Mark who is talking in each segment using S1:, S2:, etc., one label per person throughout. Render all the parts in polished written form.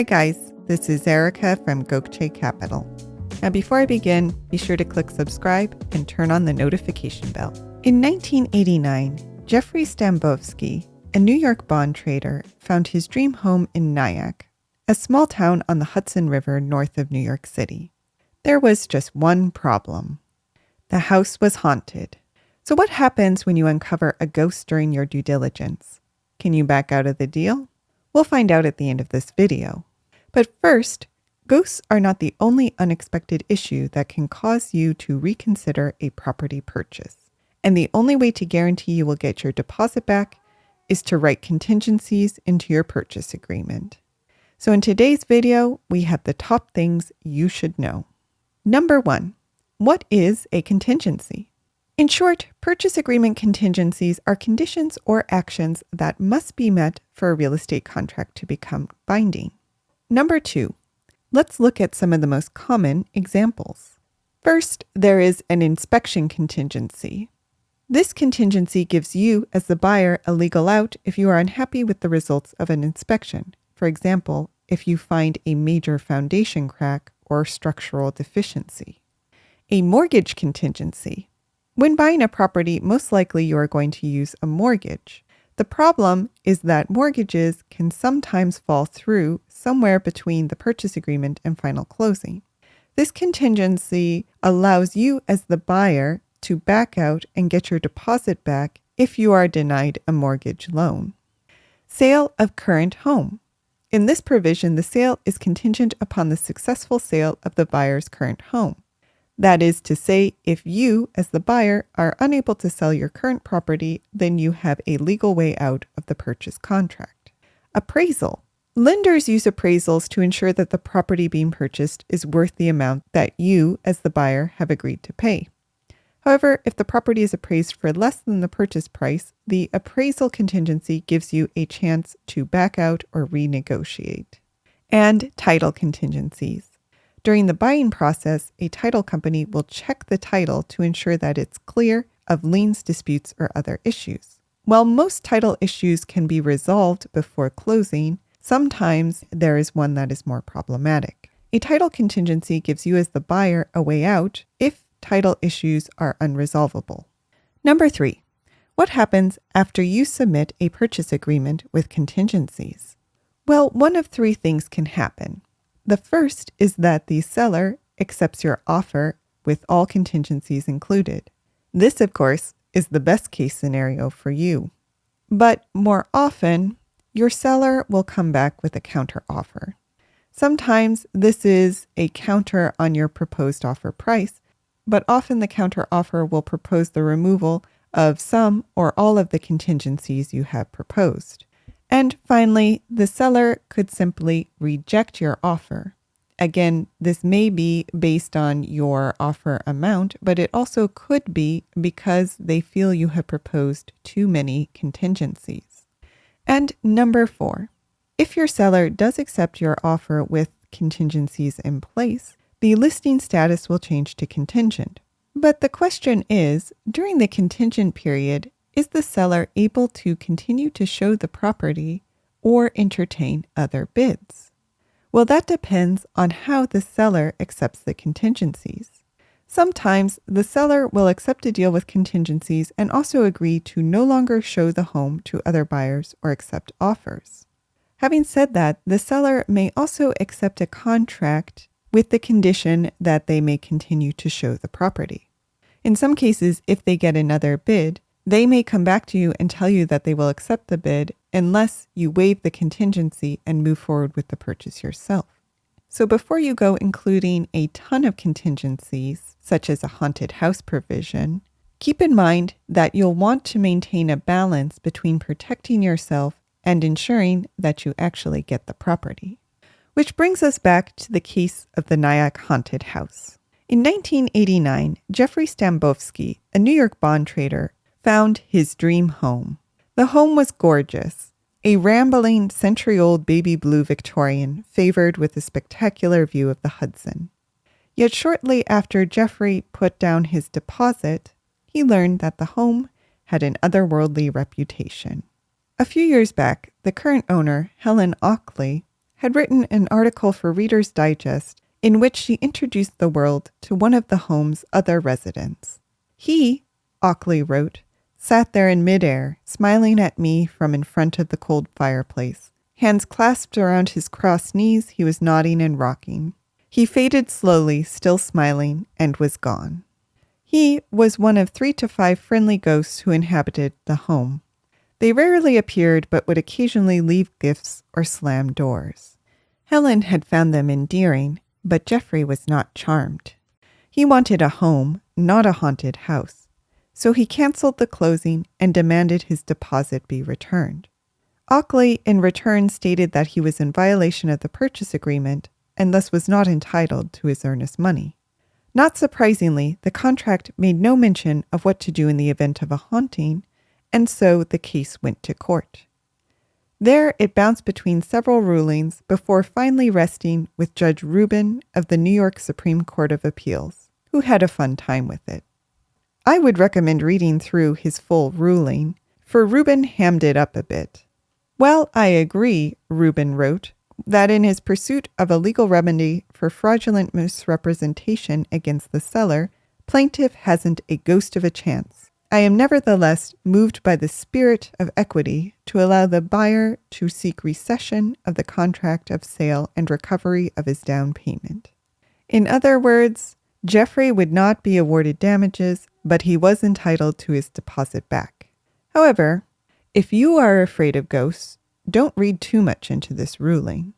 S1: Hi guys, this is Erica from Gokce Capital. Now before I begin, be sure to click subscribe and turn on the notification bell. In 1989, Jeffrey Stambovsky, a New York bond trader, found his dream home in Nyack, a small town on the Hudson River north of New York City. There was just one problem. The house was haunted. So what happens when you uncover a ghost during your due diligence? Can you back out of the deal? We'll find out at the end of this video. But first, ghosts are not the only unexpected issue that can cause you to reconsider a property purchase. And the only way to guarantee you will get your deposit back is to write contingencies into your purchase agreement. So in today's video, we have the top things you should know. Number 1, what is a contingency? In short, purchase agreement contingencies are conditions or actions that must be met for a real estate contract to become binding. Number 2, let's look at some of the most common examples. First, there is an inspection contingency. This contingency gives you, as the buyer, a legal out if you are unhappy with the results of an inspection. For example, if you find a major foundation crack or structural deficiency. A mortgage contingency. When buying a property, most likely you are going to use a mortgage. The problem is that mortgages can sometimes fall through somewhere between the purchase agreement and final closing. This contingency allows you as the buyer to back out and get your deposit back if you are denied a mortgage loan. Sale of current home. In this provision, the sale is contingent upon the successful sale of the buyer's current home. That is to say, if you, as the buyer, are unable to sell your current property, then you have a legal way out of the purchase contract. Appraisal. Lenders use appraisals to ensure that the property being purchased is worth the amount that you, as the buyer, have agreed to pay. However, if the property is appraised for less than the purchase price, the appraisal contingency gives you a chance to back out or renegotiate. And title contingencies. During the buying process, a title company will check the title to ensure that it's clear of liens, disputes, or other issues. While most title issues can be resolved before closing, sometimes there is one that is more problematic. A title contingency gives you as the buyer a way out if title issues are unresolvable. Number 3, what happens after you submit a purchase agreement with contingencies? Well, one of 3 things can happen. The first is that the seller accepts your offer with all contingencies included. This, of course, is the best case scenario for you. But more often, your seller will come back with a counter offer. Sometimes this is a counter on your proposed offer price, but often the counter offer will propose the removal of some or all of the contingencies you have proposed. And finally, the seller could simply reject your offer. Again, this may be based on your offer amount, but it also could be because they feel you have proposed too many contingencies. And number 4, if your seller does accept your offer with contingencies in place, the listing status will change to contingent. But the question is, during the contingent period, is the seller able to continue to show the property or entertain other bids? Well, that depends on how the seller accepts the contingencies. Sometimes the seller will accept a deal with contingencies and also agree to no longer show the home to other buyers or accept offers. Having said that, the seller may also accept a contract with the condition that they may continue to show the property. In some cases, if they get another bid, they may come back to you and tell you that they will accept the bid unless you waive the contingency and move forward with the purchase yourself. So before you go including a ton of contingencies, such as a haunted house provision, keep in mind that you'll want to maintain a balance between protecting yourself and ensuring that you actually get the property. Which brings us back to the case of the Nyack haunted house. In 1989, Jeffrey Stambovsky, a New York bond trader, found his dream home. The home was gorgeous, a rambling, century-old baby blue Victorian favored with a spectacular view of the Hudson. Yet shortly after Jeffrey put down his deposit, he learned that the home had an otherworldly reputation. A few years back, the current owner, Helen Ockley, had written an article for Reader's Digest in which she introduced the world to one of the home's other residents. He, Ockley wrote, sat there in midair, smiling at me from in front of the cold fireplace. Hands clasped around his crossed knees, he was nodding and rocking. He faded slowly, still smiling, and was gone. He was one of 3 to 5 friendly ghosts who inhabited the home. They rarely appeared, but would occasionally leave gifts or slam doors. Helen had found them endearing, but Geoffrey was not charmed. He wanted a home, not a haunted house. So he canceled the closing and demanded his deposit be returned. Ockley, in return, stated that he was in violation of the purchase agreement and thus was not entitled to his earnest money. Not surprisingly, the contract made no mention of what to do in the event of a haunting, and so the case went to court. There it bounced between several rulings before finally resting with Judge Rubin of the New York Supreme Court of Appeals, who had a fun time with it. I would recommend reading through his full ruling, for Rubin hammed it up a bit. Well, I agree, Rubin wrote, that in his pursuit of a legal remedy for fraudulent misrepresentation against the seller, plaintiff hasn't a ghost of a chance. I am nevertheless moved by the spirit of equity to allow the buyer to seek rescission of the contract of sale and recovery of his down payment. In other words, Geoffrey would not be awarded damages, but he was entitled to his deposit back. However, if you are afraid of ghosts, don't read too much into this ruling.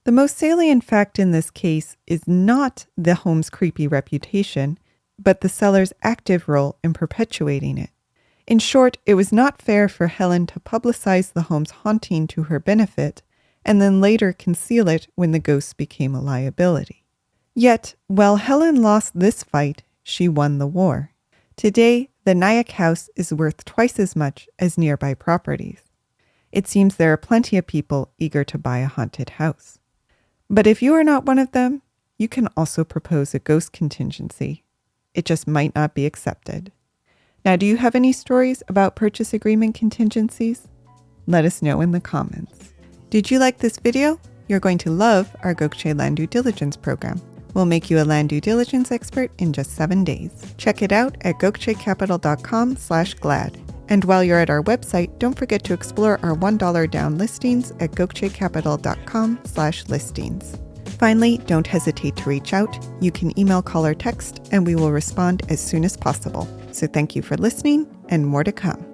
S1: The most salient fact in this case is not the home's creepy reputation, but the seller's active role in perpetuating it. In short, it was not fair for Helen to publicize the home's haunting to her benefit and then later conceal it when the ghost became a liability. Yet, while Helen lost this fight, she won the war. Today, the Nyack house is worth twice as much as nearby properties. It seems there are plenty of people eager to buy a haunted house. But if you are not one of them, you can also propose a ghost contingency. It just might not be accepted. Now, do you have any stories about purchase agreement contingencies? Let us know in the comments. Did you like this video? You're going to love our Gokce Land Due Diligence program. We'll make you a land due diligence expert in just 7 days. Check it out at gokcecapital.com/glad. And while you're at our website, don't forget to explore our $1 down listings at gokcecapital.com/listings. Finally, don't hesitate to reach out. You can email, call, or text, and we will respond as soon as possible. So thank you for listening, and more to come.